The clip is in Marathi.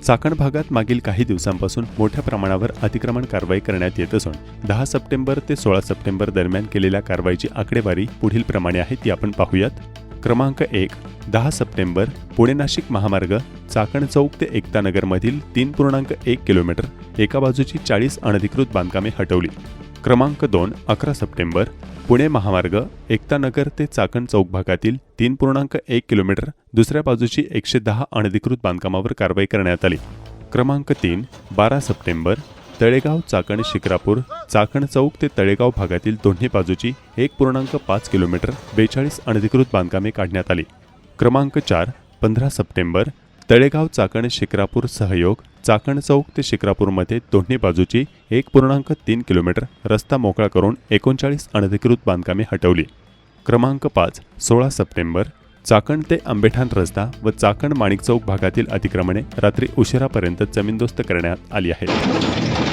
चाकण भागात मागील काही दिवसांपासून मोठ्या प्रमाणावर अतिक्रमण कारवाई करण्यात येत असून 10 सप्टेंबर ते 16 सप्टेंबर दरम्यान केलेल्या कारवाईची आकडेवारी पुढील प्रमाणे आहे ती आपण पाहूयात। क्रमांक 1, 10 सप्टेंबर पुणे नाशिक महामार्ग चाकण चौक ते एकतानगरमधील 3.1 किलोमीटर एका बाजूची 40 अनधिकृत बांधकामे हटवली। क्रमांक 2, 11 सप्टेंबर पुणे महामार्ग एकतानगर ते चाकण चौक भागातील 3.1 किलोमीटर दुसऱ्या बाजूची 110 अनधिकृत बांधकामावर कारवाई करण्यात आली। क्रमांक 3, 12 सप्टेंबर तळेगाव चाकण शिक्रापूर चाकण चौक ते तळेगाव भागातील दोन्ही बाजूची 1.5 किलोमीटर 42 अनधिकृत बांधकामे काढण्यात आली। क्रमांक 4, 15 सप्टेंबर तळेगाव चाकण शिक्रापूर सहयोग चाकण चौक ते शिक्रापूरमध्ये दोन्ही बाजूची 1.3 किलोमीटर रस्ता मोकळा करून 39 अनधिकृत बांधकामे हटवली। क्रमांक 5, 16 सप्टेंबर चाकण ते आंबेठाण रस्ता व चाकण माणिक चौक भागातील अतिक्रमणे रात्री उशिरापर्यंत जमीनदोस्त करण्यात आली आहेत।